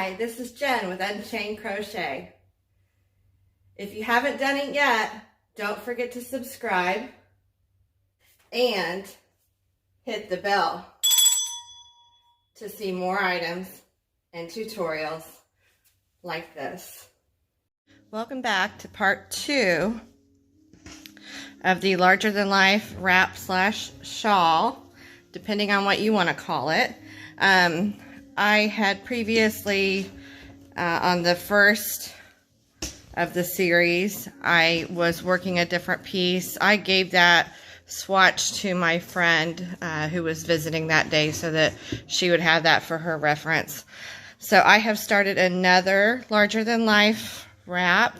Hi, this is Jen with Unchained Crochet. If you haven't done it yet, don't forget to subscribe and hit the bell to see more items and tutorials like this. Welcome back to part 2 of the larger than life wrap slash shawl, depending on what you want to call it. I had previously, on the first of the series, I was working a different piece. I gave that swatch to my friend who was visiting that day so that she would have that for her reference. So I have started another larger than life wrap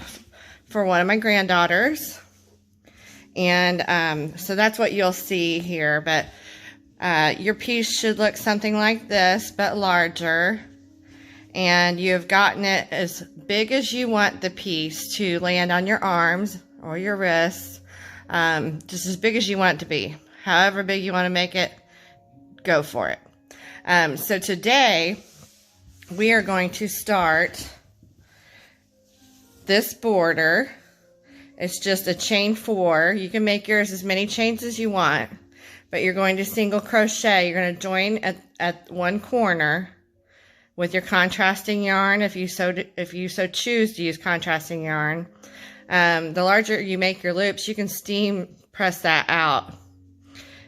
for one of my granddaughters. And so that's what you'll see here, but your piece should look something like this, but larger. And you've gotten it as big as you want the piece to land on your arms or your wrists. Just as big as you want it to be. However big you want to make it, go for it. So today, we are going to start this border. It's just a chain 4. You can make yours as many chains as you want. But you're going to single crochet. You're going to join at one corner with your contrasting yarn if you so choose to use contrasting yarn. The larger you make your loops, you can steam press that out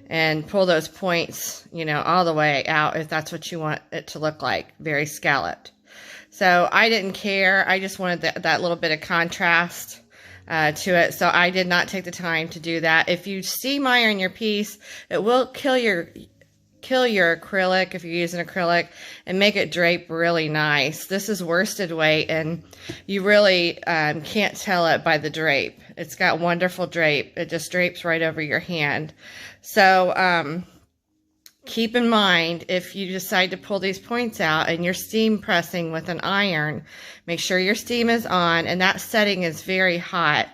and pull those points, all the way out if that's what you want it to look like, very scalloped. So I didn't care. I just wanted that little bit of contrast to it, so I did not take the time to do that. If you seam iron your piece, it will kill your acrylic if you're using acrylic and make it drape really nice. This is worsted weight, and you really can't tell it by the drape. It's got wonderful drape. It just drapes right over your hand. So keep in mind, if you decide to pull these points out and you're steam pressing with an iron, make sure your steam is on, and that setting is very hot.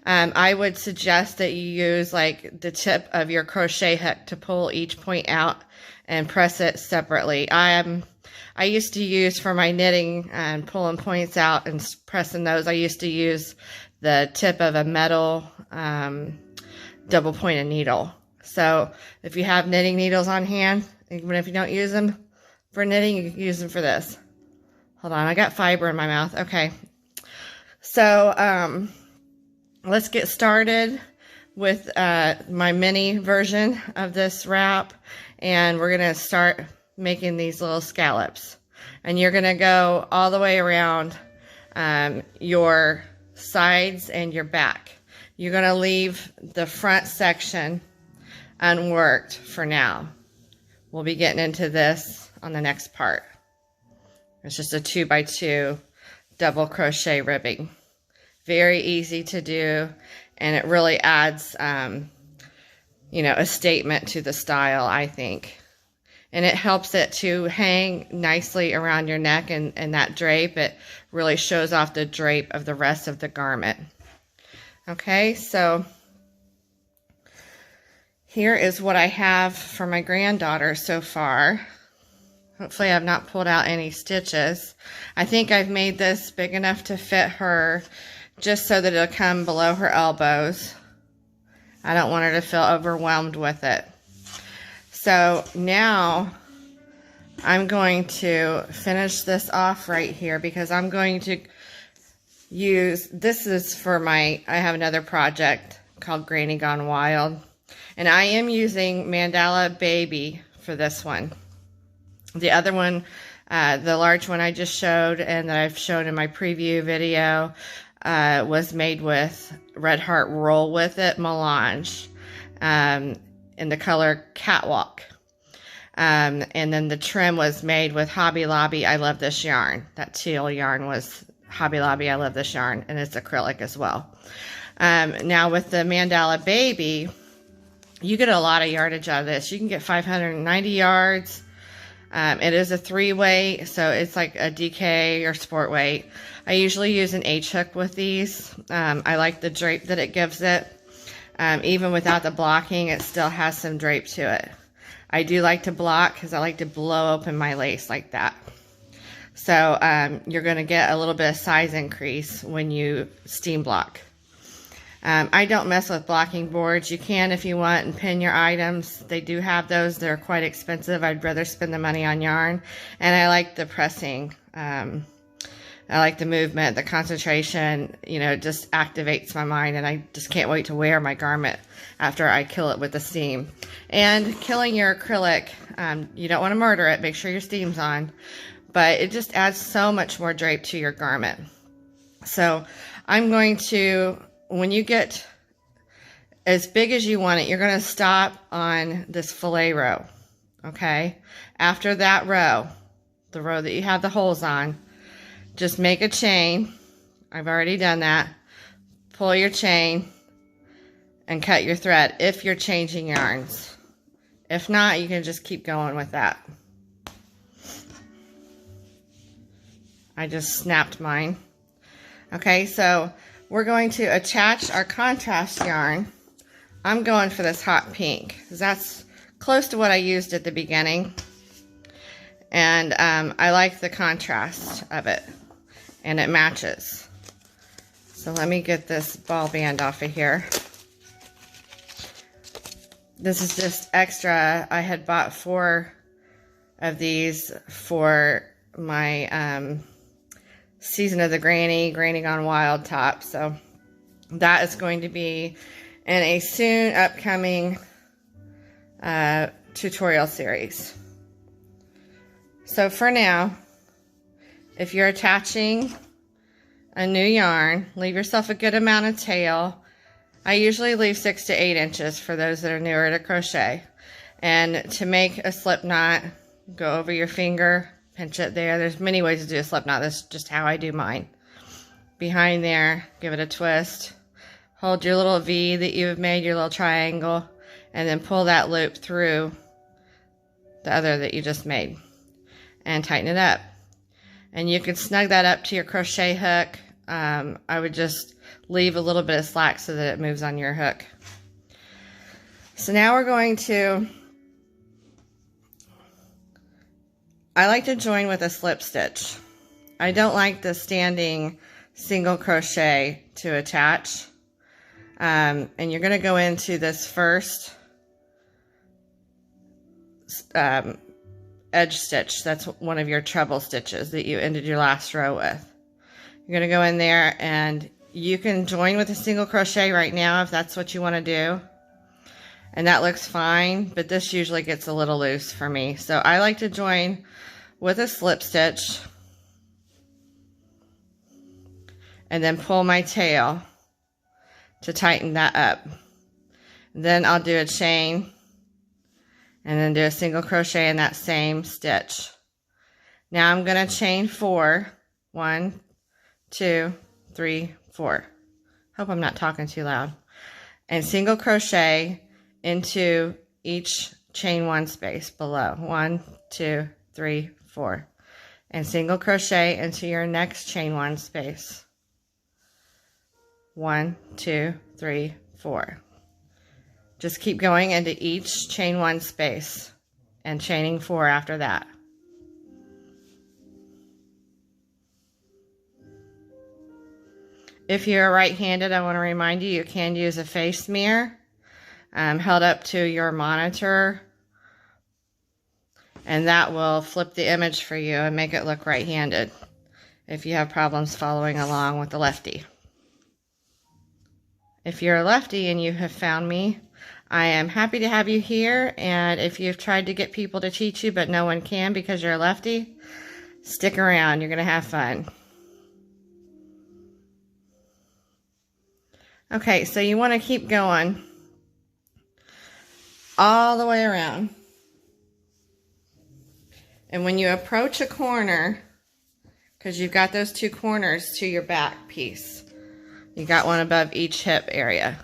I would suggest that you use like the tip of your crochet hook to pull each point out and press it separately. I used to use for my knitting and pulling points out and pressing those, I used to use the tip of a metal double pointed needle. So if you have knitting needles on hand, even if you don't use them for knitting, you can use them for this. Hold on, I got fiber in my mouth. Okay. So let's get started with my mini version of this wrap. And we're going to start making these little scallops. And you're going to go all the way around your sides and your back. You're going to leave the front section unworked for now. We'll be getting into this on the next part. It's just a 2x2 double crochet ribbing. Very easy to do, and it really adds a statement to the style, I think. And it helps it to hang nicely around your neck, and that drape, it really shows off the drape of the rest of the garment. Okay, so here is what I have for my granddaughter so far. Hopefully I've not pulled out any stitches. I think I've made this big enough to fit her just so that it'll come below her elbows. I don't want her to feel overwhelmed with it. So now I'm going to finish this off right here because I'm going to use, this is for I have another project called Granny Gone Wild. And I am using Mandala Baby for this one. The other one, the large one I just showed and that I've shown in my preview video, was made with Red Heart Roll With It Melange in the color Catwalk. And then the trim was made with Hobby Lobby I Love This Yarn. That teal yarn was Hobby Lobby I Love This Yarn, and it's acrylic as well. Now with the Mandala Baby, you get a lot of yardage out of this. You can get 590 yards. It is a 3-weight, so it's like a DK or sport weight. I usually use an H hook with these. I like the drape that it gives it. Even without the blocking, it still has some drape to it. I do like to block because I like to blow open my lace like that. So you're going to get a little bit of size increase when you steam block. I don't mess with blocking boards. You can if you want and pin your items. They do have those. They're quite expensive. I'd rather spend the money on yarn. And I like the pressing. I like the movement, the concentration. You know, it just activates my mind, and I just can't wait to wear my garment after I kill it with the steam. And killing your acrylic, you don't want to murder it. Make sure your steam's on. But it just adds so much more drape to your garment. So I'm going to, when you get as big as you want it, you're going to stop on this fillet row, okay? After that row, the row that you have the holes on, just make a chain. I've already done that. Pull your chain and cut your thread if you're changing yarns. If not, you can just keep going with that. I just snapped mine. Okay, so we're going to attach our contrast yarn. I'm going for this hot pink because that's close to what I used at the beginning. And I like the contrast of it, and it matches. So let me get this ball band off of here. This is just extra. I had bought 4 of these for my Season of the Granny Gone Wild top. So that is going to be in a soon upcoming tutorial series. So for now, if you're attaching a new yarn, leave yourself a good amount of tail. I usually leave 6 to 8 inches for those that are newer to crochet. And to make a slip knot, go over your finger, pinch it there. There's many ways to do a slip knot. That's just how I do mine. Behind there, give it a twist. Hold your little V that you've made, your little triangle, and then pull that loop through the other that you just made. And tighten it up. And you can snug that up to your crochet hook. I would just leave a little bit of slack so that it moves on your hook. So now we're going to, I like to join with a slip stitch. I don't like the standing single crochet to attach. And you're going to go into this first edge stitch. That's one of your treble stitches that you ended your last row with. You're going to go in there, and you can join with a single crochet right now if that's what you want to do. And that looks fine, but this usually gets a little loose for me. So I like to join with a slip stitch and then pull my tail to tighten that up. Then I'll do a chain and then do a single crochet in that same stitch. Now I'm going to chain 4. 1, 2, 3, 4. Hope I'm not talking too loud. And single crochet into each chain 1 space below. 1, 2, 3, 4. And single crochet into your next chain 1 space. 1, 2, 3, 4. Just keep going into each chain 1 space and chaining 4 after that. If you're right-handed, I want to remind you, you can use a face mirror held up to your monitor, and that will flip the image for you and make it look right-handed if you have problems following along with the lefty. If you're a lefty and you have found me, I am happy to have you here, and if you've tried to get people to teach you but no one can because you're a lefty, stick around. You're going to have fun. Okay, so you want to keep going all the way around. And when you approach a corner, because you've got those 2 corners to your back piece, you got one above each hip area.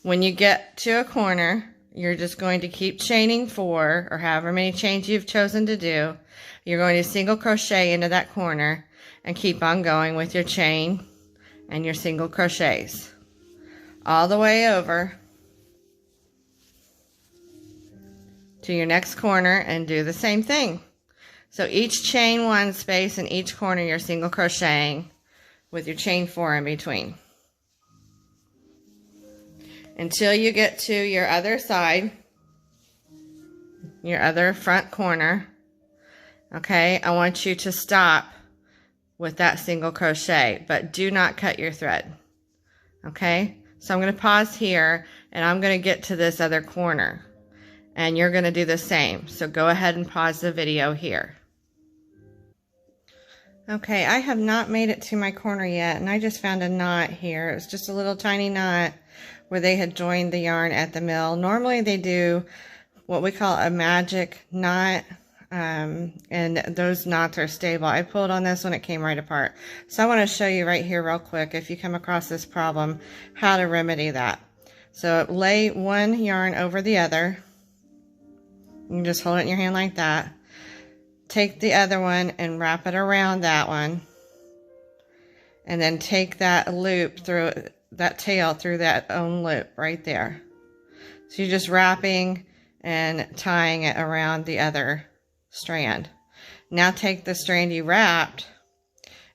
When you get to a corner, you're just going to keep chaining 4, or however many chains you've chosen to do. You're going to single crochet into that corner and keep on going with your chain and your single crochets all the way over to your next corner and do the same thing. So each chain 1 space in each corner you're single crocheting with your chain 4 in between. Until you get to your other side, your other front corner. Okay, I want you to stop with that single crochet, but do not cut your thread. Okay, so I'm going to pause here and I'm going to get to this other corner and you're going to do the same. So go ahead and pause the video here. Okay, I have not made it to my corner yet and I just found a knot here. It's just a little tiny knot where they had joined the yarn at the mill. Normally they do what we call a magic knot. And those knots are stable. I pulled on this one, it came right apart. So I want to show you right here real quick, if you come across this problem, how to remedy that. So lay one yarn over the other. You can just hold it in your hand like that. Take the other one and wrap it around that one. And then take that loop through, that tail through that own loop right there. So you're just wrapping and tying it around the other strand. Now take the strand you wrapped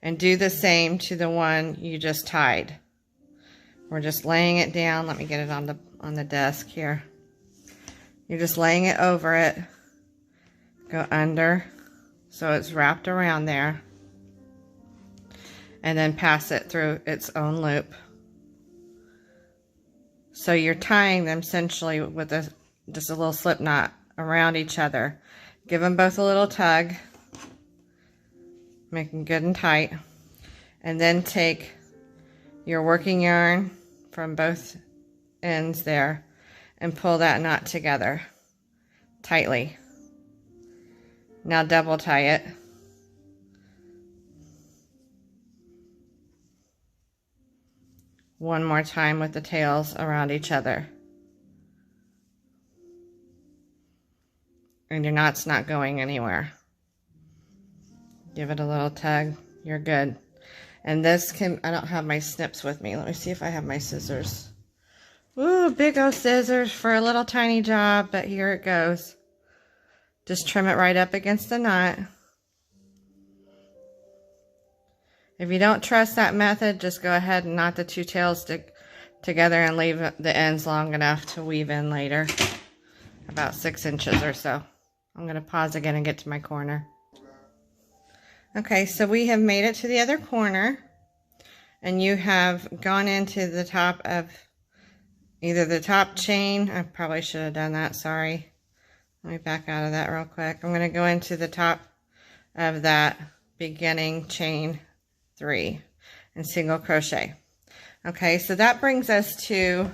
and do the same to the one you just tied. We're just laying it down. Let me get it on the desk here. You're just laying it over it. Go under so it's wrapped around there. And then pass it through its own loop. So you're tying them essentially with just a little slip knot around each other. Give them both a little tug, make them good and tight, and then take your working yarn from both ends there and pull that knot together tightly. Now double tie it. One more time with the tails around each other. And your knot's not going anywhere. Give it a little tug. You're good. And this can, I don't have my snips with me. Let me see if I have my scissors. Ooh, big old scissors for a little tiny job, but here it goes. Just trim it right up against the knot. If you don't trust that method, just go ahead and knot the two tails together and leave the ends long enough to weave in later. About 6 inches or so. I'm going to pause again and get to my corner. Okay, so we have made it to the other corner. And you have gone into the top of either the top chain. I probably should have done that, sorry. Let me back out of that real quick. I'm going to go into the top of that beginning chain 3 and single crochet. Okay, so that brings us to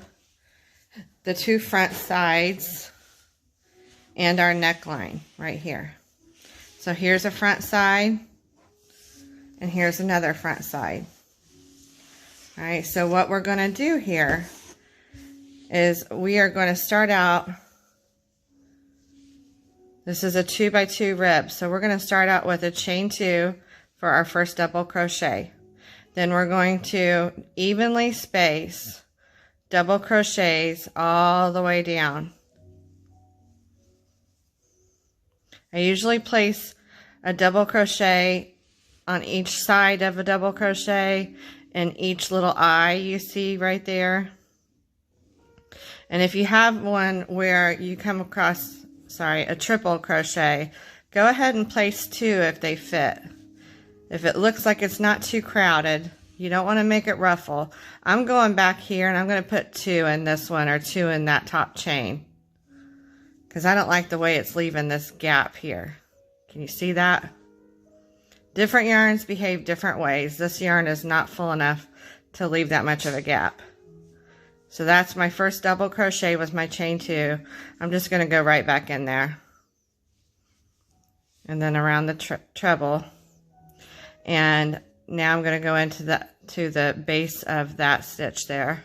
the 2 front sides and our neckline right here. So here's a front side and here's another front side. All right, so what we're going to do here is we are going to start out, this is a 2x2 rib, so we're going to start out with a chain 2 for our first double crochet. Then we're going to evenly space double crochets all the way down. I usually place a double crochet on each side of a double crochet and each little eye you see right there. And if you have one where you come across, a triple crochet, go ahead and place 2 if they fit. If it looks like it's not too crowded, you don't want to make it ruffle. I'm going back here and I'm going to put 2 in this one or 2 in that top chain, because I don't like the way it's leaving this gap here. Can you see that? Different yarns behave different ways. This yarn is not full enough to leave that much of a gap. So that's my first double crochet with my chain 2. I'm just going to go right back in there. And then around the treble. And now I'm going to go into the base of that stitch there.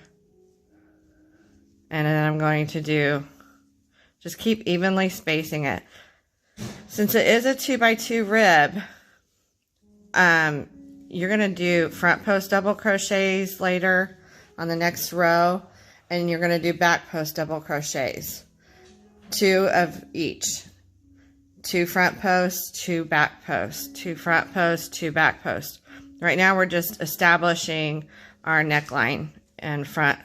And then I'm going to do, just keep evenly spacing it. Since it is a 2x2 rib, you're going to do front post double crochets later on the next row, and you're going to do back post double crochets, 2 of each. 2 front posts, 2 back posts, 2 front posts, 2 back posts. Right now we're just establishing our neckline and front.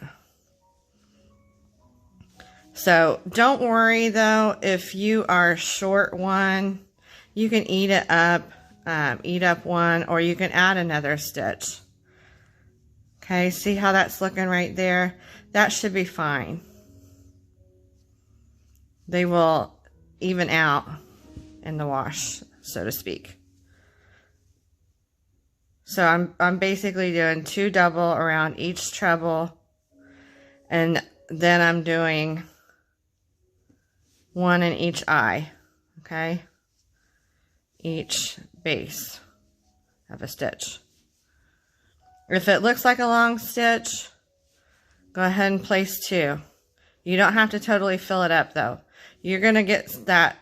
So don't worry though, if you are short one, you can eat up one, or you can add another stitch. Okay, see how that's looking right there? That should be fine. They will even out in the wash, so to speak. So I'm basically doing 2 double around each treble, and then I'm doing 1 in each eye, okay? Each base of a stitch. If it looks like a long stitch, go ahead and place 2. You don't have to totally fill it up though. You're gonna get that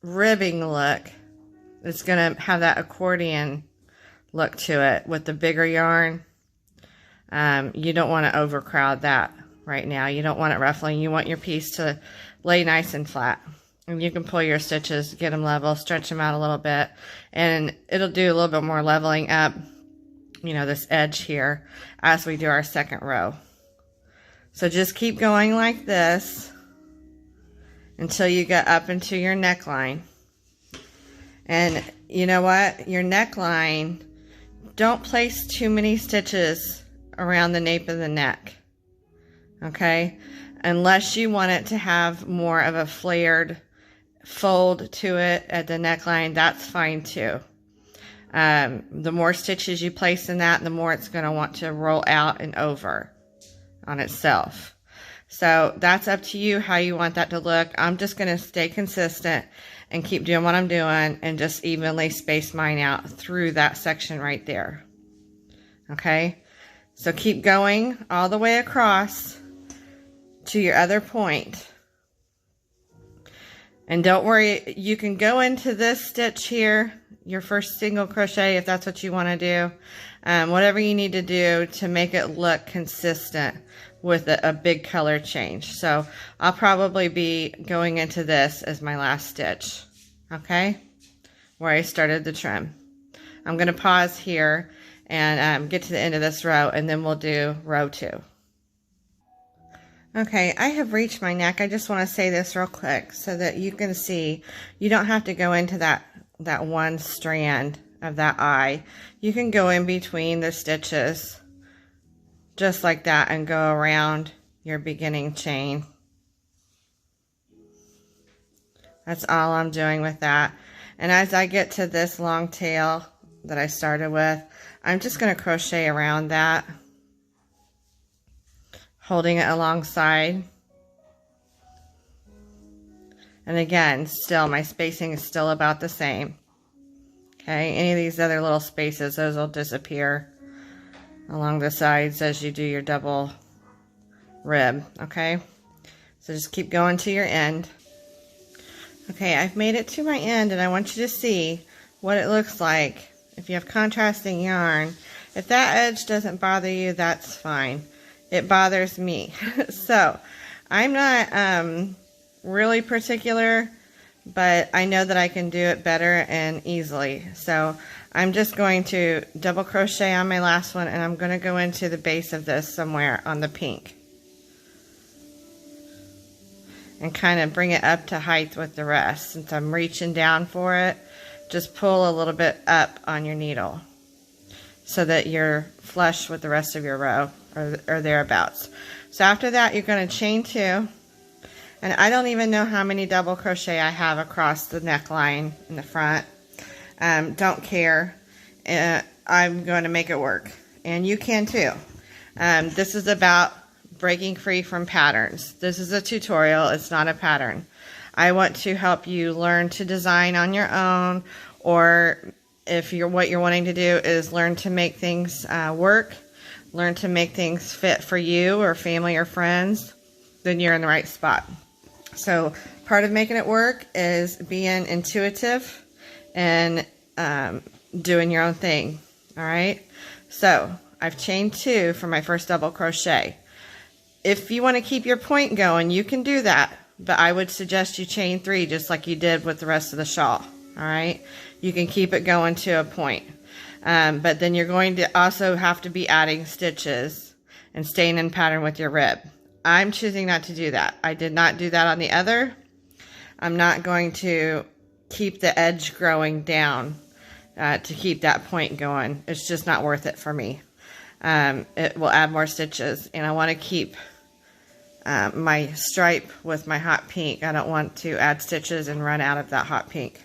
ribbing look. It's gonna have that accordion look to it with the bigger yarn. You don't want to overcrowd that right now. You don't want it ruffling. You want your piece to lay nice and flat. And you can pull your stitches, get them level, stretch them out a little bit, and it'll do a little bit more leveling up, you know, this edge here as we do our second row. So just keep going like this until you get up into your neckline. And you know what? Your neckline, don't place too many stitches around the nape of the neck, okay? Unless you want it to have more of a flared fold to it at the neckline, that's fine too. The more stitches you place in that, the more it's going to want to roll out and over on itself. So that's up to you how you want that to look. I'm just going to stay consistent and keep doing what I'm doing and just evenly space mine out through that section right there. Okay, so keep going all the way across to your other point. And don't worry, you can go into this stitch here, your first single crochet, if that's what you want to do. Whatever you need to do to make it look consistent with a big color change. So I'll probably be going into this as my last stitch, okay, where I started the trim. I'm going to pause here and get to the end of this row, and then we'll do row 2. Okay, I have reached my neck. I just want to say this real quick so that you can see you don't have to go into that one strand of that eye. You can go in between the stitches just like that and go around your beginning chain. That's all I'm doing with that. And as I get to this long tail that I started with, I'm just going to crochet around that, holding it alongside. And again, still my spacing is still about the same. Okay, any of these other little spaces, those will disappear along the sides as you do your double rib. Okay, so just keep going to your end. Okay, I've made it to my end, and I want you to see what it looks like if you have contrasting yarn. If that edge doesn't bother you, that's fine. It bothers me. So I'm not really particular, but I know that I can do it better and easily. So I'm just going to double crochet on my last one, and I'm going to go into the base of this somewhere on the pink and kind of bring it up to height with the rest. Since I'm reaching down for it, just pull a little bit up on your needle so that you're flush with the rest of your row, or thereabouts. So after that, you're going to chain 2, and I don't even know how many double crochet I have across the neckline in the front. Don't care. I'm going to make it work, and you can too. This is about breaking free from patterns. This is a tutorial, it's not a pattern. I want to help you learn to design on your own, or if what you're wanting to do is learn to make things work, learn to make things fit for you or family or friends, then you're in the right spot. So part of making it work is being intuitive and doing your own thing. All right, so I've chained 2 for my first double crochet. If you want to keep your point going, you can do that, but I would suggest you chain 3 just like you did with the rest of the shawl. All right, you can keep it going to a point, but then you're going to also have to be adding stitches and staying in pattern with your rib. I'm choosing not to do that. I did not do that on the other. I'm not going to keep the edge growing down to keep that point going. It's just not worth it for me. It will add more stitches, and I want to keep my stripe with my hot pink. I don't want to add stitches and run out of that hot pink.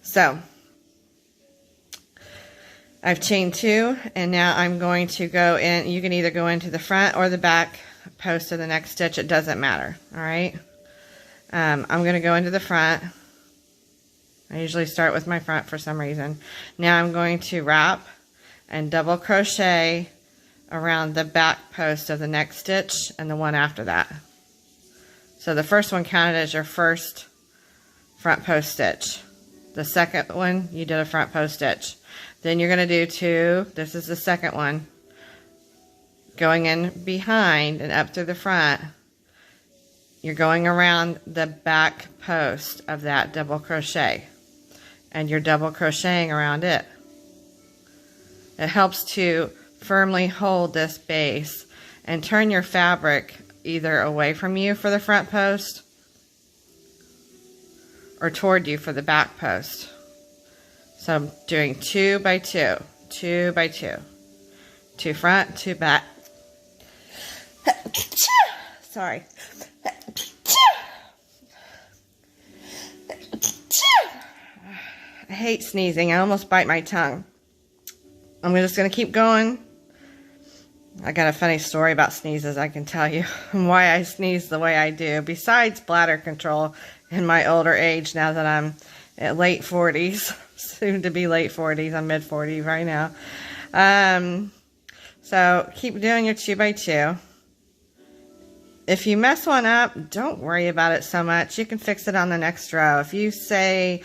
So I've chained 2, and now I'm going to go in. You can either go into the front or the back post of the next stitch. It doesn't matter. All right. I'm going to go into the front. I usually start with my front for some reason. Now I'm going to wrap and double crochet around the back post of the next stitch and the one after that. So the first one counted as your first front post stitch. The second one, you did a front post stitch. Then you're going to do 2. This is the second one. Going in behind and up through the front. You're going around the back post of that double crochet. And you're double crocheting around it. It helps to firmly hold this base and turn your fabric either away from you for the front post or toward you for the back post. So I'm doing 2 by 2, 2 by 2, 2 front, 2 back. Sorry. I hate sneezing. I almost bite my tongue. I'm just going to keep going. I got a funny story about sneezes I can tell you, and why I sneeze the way I do, besides bladder control in my older age now that I'm at late 40s, soon to be late 40s. I'm mid 40s right now. So keep doing your 2 by 2. If you mess one up, don't worry about it so much. You can fix it on the next row. If you say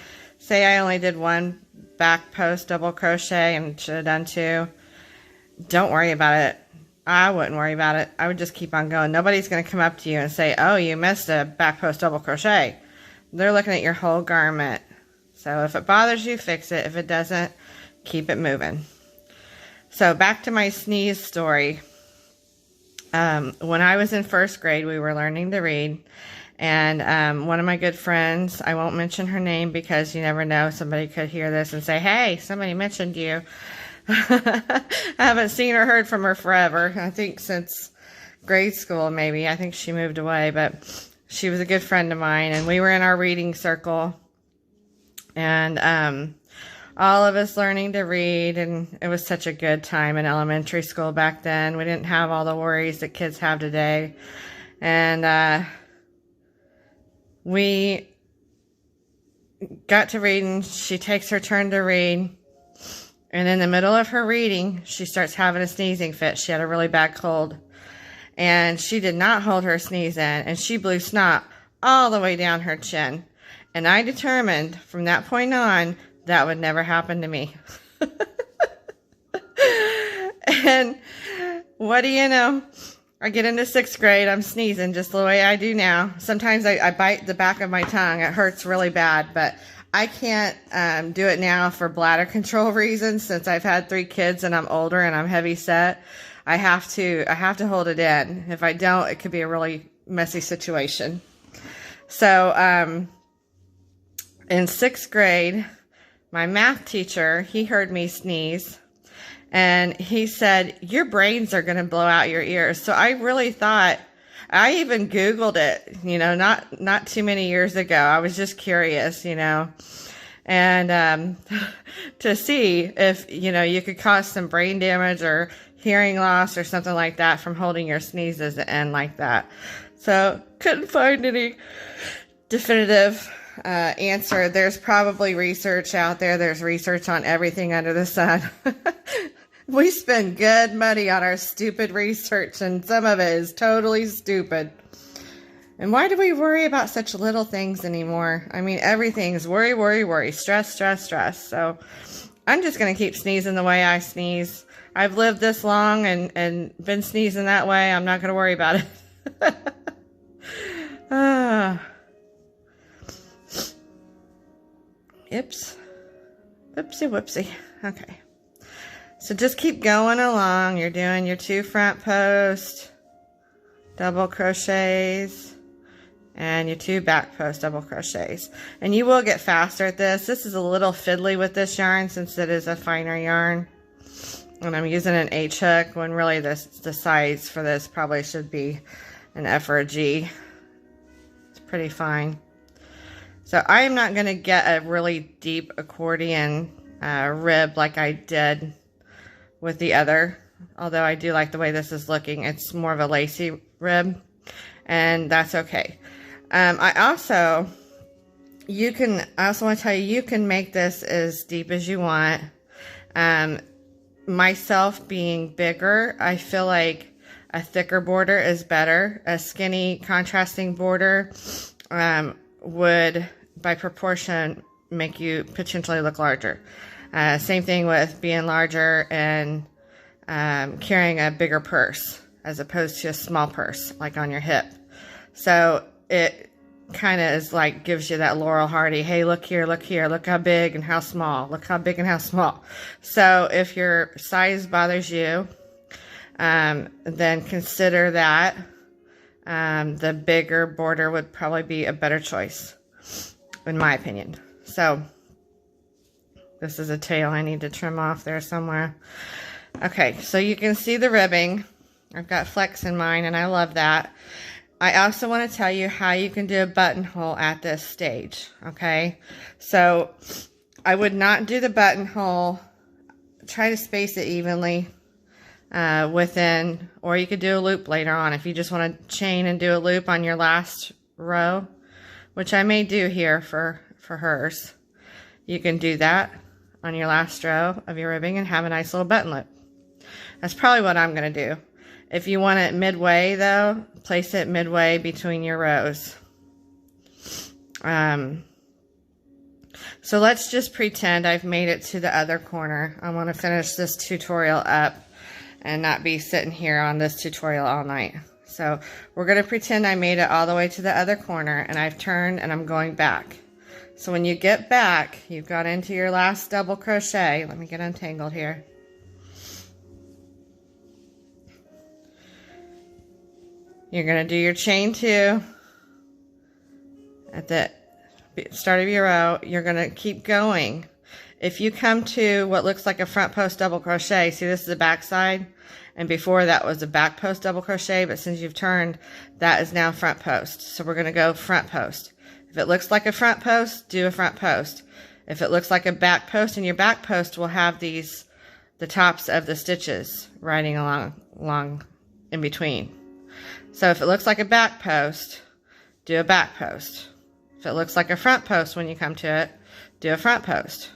I only did 1 back post double crochet and should have done 2, don't worry about it. I wouldn't worry about it. I would just keep on going. Nobody's going to come up to you and say, oh, you missed a back post double crochet. They're looking at your whole garment. So if it bothers you, fix it. If it doesn't, keep it moving. So back to my sneeze story. When I was in 1st grade, we were learning to read. And one of my good friends, I won't mention her name because you never know, somebody could hear this and say, hey, somebody mentioned you. I haven't seen or heard from her forever. I think since grade school, maybe. I think she moved away, but she was a good friend of mine, and we were in our reading circle, and all of us learning to read, and it was such a good time in elementary school back then. We didn't have all the worries that kids have today, and we got to reading. She takes her turn to read. And in the middle of her reading, she starts having a sneezing fit. She had a really bad cold. And she did not hold her sneeze in. And she blew snot all the way down her chin. And I determined from that point on, that would never happen to me. And what do you know? I get into 6th grade, I'm sneezing just the way I do now. Sometimes I bite the back of my tongue. It hurts really bad, but I can't do it now for bladder control reasons, since I've had 3 kids and I'm older and I'm heavy set. I have to hold it in. If I don't, it could be a really messy situation. So in 6th grade, my math teacher, he heard me sneeze, and he said, your brains are going to blow out your ears. So I really thought, I even Googled it, you know, not too many years ago. I was just curious, you know, and to see if, you know, you could cause some brain damage or hearing loss or something like that from holding your sneezes in like that. So couldn't find any definitive answer. There's probably research out there. There's research on everything under the sun. We spend good money on our stupid research, and some of it is totally stupid. And why do we worry about such little things anymore? I mean, everything is worry, worry, worry, stress, stress, stress. So I'm just going to keep sneezing the way I sneeze. I've lived this long and been sneezing that way. I'm not going to worry about it. Oops. Whoopsie whoopsie. Okay. So just keep going along. You're doing your 2 front post double crochets and your 2 back post double crochets. And you will get faster at this. This is a little fiddly with this yarn since it is a finer yarn. And I'm using an H hook when really the size for this probably should be an F or a G. It's pretty fine. So I am not going to get a really deep accordion rib like I did with the other. Although I do like the way this is looking. It's more of a lacy rib. And that's okay. I also want to tell you, you can make this as deep as you want. Myself being bigger, I feel like a thicker border is better. A skinny contrasting border would, by proportion, make you potentially look larger. Same thing with being larger and carrying a bigger purse as opposed to a small purse like on your hip. So it kind of is like gives you that Laurel Hardy, hey, look here, look how big and how small, look how big and how small. So if your size bothers you, then consider that the bigger border would probably be a better choice, in my opinion. So this is a tail I need to trim off there somewhere. Okay, so you can see the ribbing. I've got flex in mine, and I love that. I also want to tell you how you can do a buttonhole at this stage, okay? So I would not do the buttonhole. Try to space it evenly within, or you could do a loop later on if you just want to chain and do a loop on your last row, which I may do here for hers. You can do that on your last row of your ribbing and have a nice little button loop. That's probably what I'm going to do. If you want it midway, though, place it midway between your rows. So let's just pretend I've made it to the other corner. I want to finish this tutorial up and not be sitting here on this tutorial all night. So we're going to pretend I made it all the way to the other corner, and I've turned and I'm going back. So when you get back, you've got into your last double crochet. Let me get untangled here. You're going to do your chain 2 at the start of your row. You're going to keep going. If you come to what looks like a front post double crochet, see this is the back side, and before that was a back post double crochet, but since you've turned, that is now front post. So we're going to go front post. If it looks like a front post, do a front post. If it looks like a back post, and your back post will have the tops of the stitches riding along in between. So if it looks like a back post, do a back post. If it looks like a front post when you come to it, do a front post.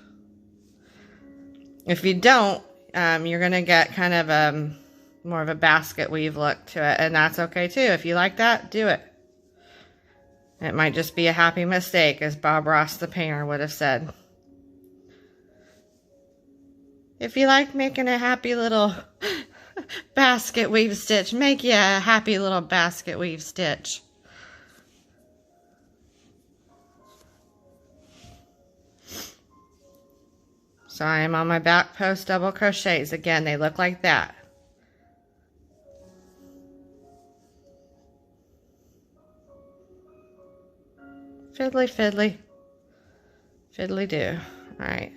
If you don't, you're going to get kind of more of a basket weave look to it, and that's okay too. If you like that, do it. It might just be a happy mistake, as Bob Ross the painter would have said. If you like making a happy little basket weave stitch, make you a happy little basket weave stitch. So I am on my back post double crochets. Again, they look like that. Fiddly, fiddly. Fiddly do. Alright.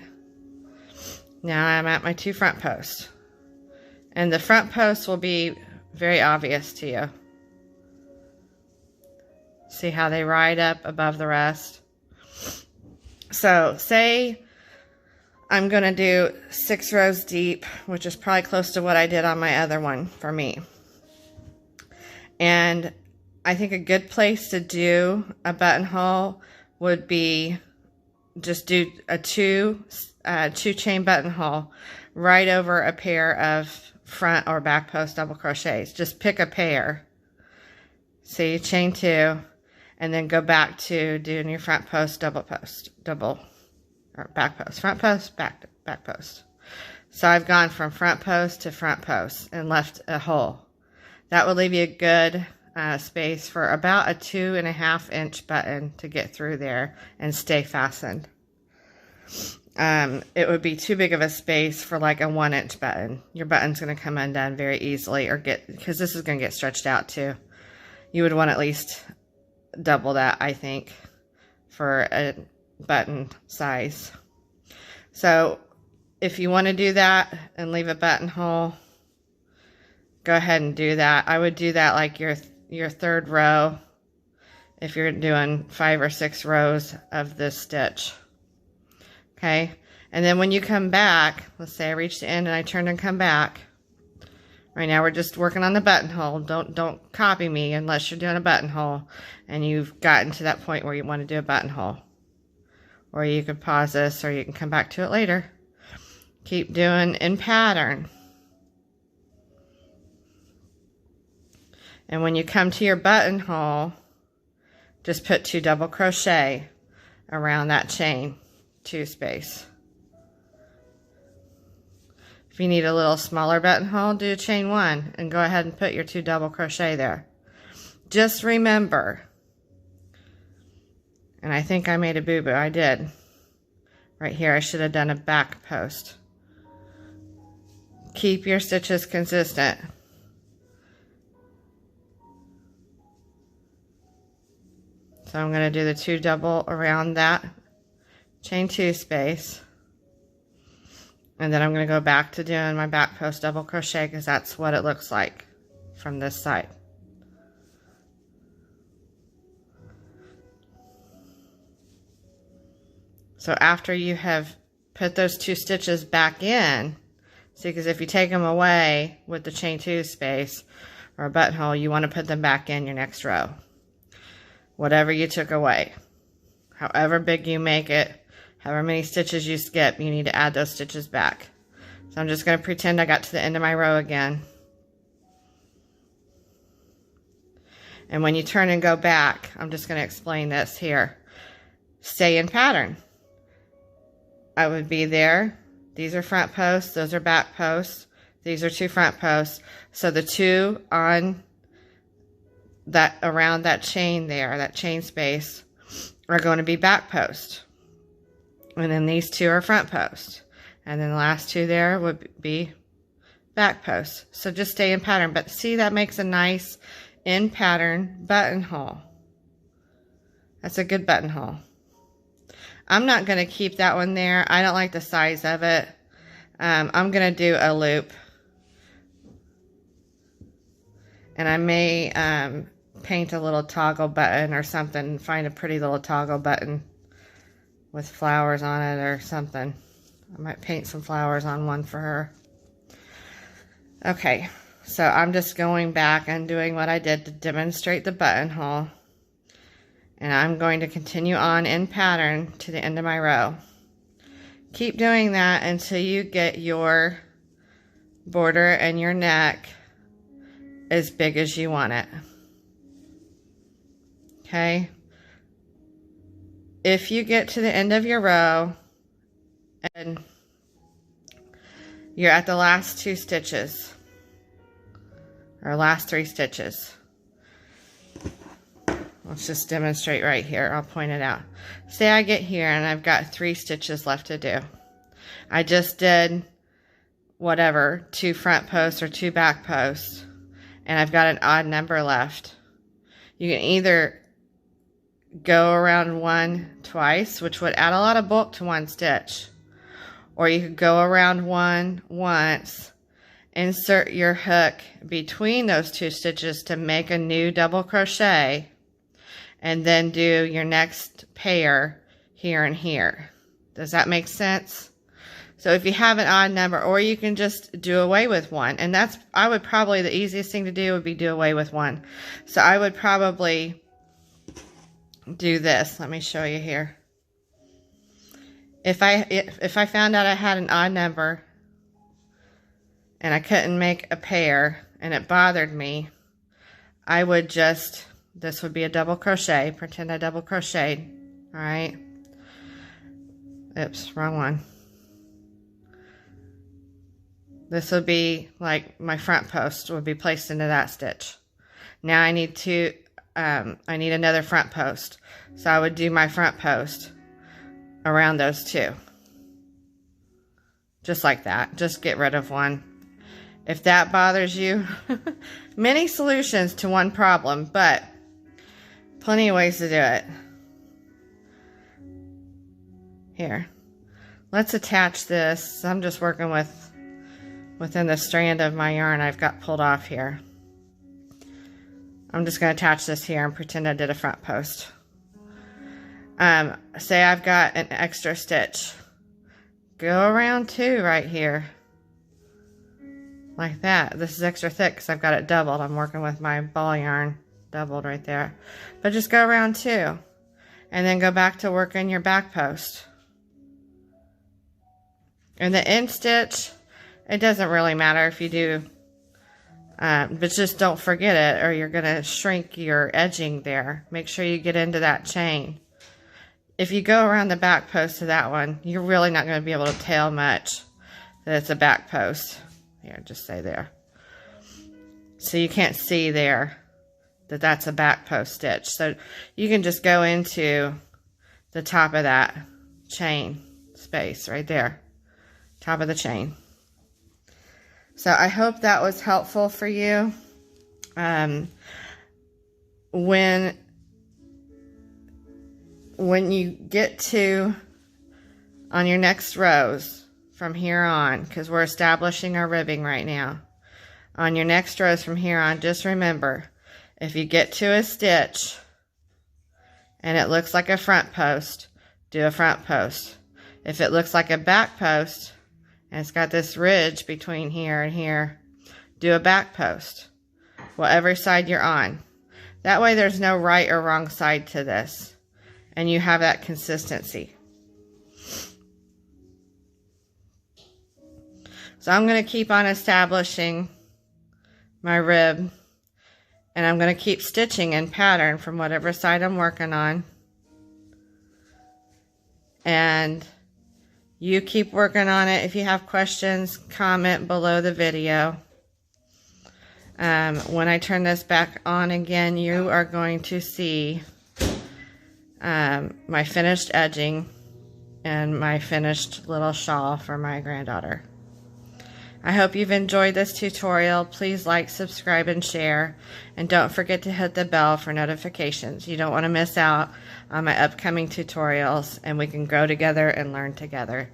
Now I'm at my 2 front posts. And the front posts will be very obvious to you. See how they ride up above the rest? So, say I'm going to do 6 rows deep, which is probably close to what I did on my other one for me. And I think a good place to do a buttonhole would be just do a two chain buttonhole right over a pair of front or back post double crochets. Just pick a pair. See, chain 2, and then go back to doing your front post, or back post, front post, back post. So I've gone from front post to front post and left a hole. That will leave you a good space for about a 2.5 inch button to get through there and stay fastened. It would be too big of a space for like a 1 inch button. Your button's going to come undone very easily, or because this is going to get stretched out too. You would want at least double that, I think, for a button size. So if you want to do that and leave a buttonhole, go ahead and do that. I would do that like your third row if you're doing 5 or 6 rows of this stitch. Okay, and then when you come back, let's say I reach the end and I turn and come back. Right now we're just working on the buttonhole. Don't copy me unless you're doing a buttonhole and you've gotten to that point where you want to do a buttonhole. Or you could pause this, or you can come back to it later. Keep doing in pattern. And when you come to your buttonhole, just put 2 double crochet around that chain 2 space. If you need a little smaller buttonhole, do chain 1 and go ahead and put your 2 double crochet there. Just remember, and I think I made a boo-boo. I did. Right here, I should have done a back post. Keep your stitches consistent. So I'm going to do the 2 double around that chain 2 space. And then I'm going to go back to doing my back post double crochet, because that's what it looks like from this side. So after you have put those 2 stitches back in, see, because if you take them away with the chain 2 space or a buttonhole, you want to put them back in your next row. Whatever you took away, however big you make it, however many stitches you skip, you need to add those stitches back. So I'm just going to pretend I got to the end of my row again. And when you turn and go back, I'm just going to explain this here. Stay in pattern. I would be there. These are front posts. Those are back posts. These are 2 front posts. So the 2 on that around that chain there, that chain space, are going to be back post. And then these 2 are front post. And then the last 2 there would be back post. So just stay in pattern. But see, that makes a nice in pattern buttonhole. That's a good buttonhole. I'm not going to keep that one there. I don't like the size of it. I'm going to do a loop. And I may paint a little toggle button or something. Find a pretty little toggle button with flowers on it or something. I might paint some flowers on one for her. Okay, so I'm just going back and doing what I did to demonstrate the buttonhole. And I'm going to continue on in pattern to the end of my row. Keep doing that until you get your border and your neck as big as you want it. Okay? If you get to the end of your row and you're at the last 2 stitches, or last 3 stitches, let's just demonstrate right here. I'll point it out. Say I get here and I've got 3 stitches left to do. I just did whatever, 2 front posts or 2 back posts, and I've got an odd number left. You can either go around one twice, which would add a lot of bulk to one stitch, or you could go around one once, insert your hook between those 2 stitches to make a new double crochet, and then do your next pair here and here. Does that make sense? So if you have an odd number, or you can just do away with one, and that's, I would probably, the easiest thing to do would be do away with one. So I would probably do this. Let me show you here. If I found out I had an odd number and I couldn't make a pair and it bothered me, I would just, this would be a double crochet, pretend I double crocheted, all right? Oops, wrong one. This would be like my front post would be placed into that stitch. Now I need to, I need another front post. So I would do my front post around those two. Just like that. Just get rid of one. If that bothers you, many solutions to one problem, but plenty of ways to do it. Here, let's attach this. I'm just working within the strand of my yarn I've got pulled off here. I'm just going to attach this here and pretend I did a front post. Say I've got an extra stitch. Go around two right here. Like that. This is extra thick because I've got it doubled. I'm working with my ball yarn doubled right there. But just go around two. And then go back to working your back post. And the end stitch, it doesn't really matter if you do, but just don't forget it or you're going to shrink your edging there. Make sure you get into that chain. If you go around the back post to that one, you're really not going to be able to tell much that it's a back post. Here, just say there. So you can't see there that that's a back post stitch. So you can just go into the top of that chain space right there. Top of the chain. So I hope that was helpful for you. When you get to on your next rows from here on, because we're establishing our ribbing right now, on your next rows from here on, just remember, if you get to a stitch and it looks like a front post, do a front post. If it looks like a back post and it's got this ridge between here and here, do a back post, whatever side you're on. That way there's no right or wrong side to this, and you have that consistency. So I'm going to keep on establishing my rib, and I'm going to keep stitching in pattern from whatever side I'm working on. And you keep working on it. If you have questions, comment below the video. When I turn this back on again, you are going to see my finished edging and my finished little shawl for my granddaughter. I hope you've enjoyed this tutorial. Please like, subscribe, and share. And don't forget to hit the bell for notifications. You don't want to miss out on my upcoming tutorials, and we can grow together and learn together.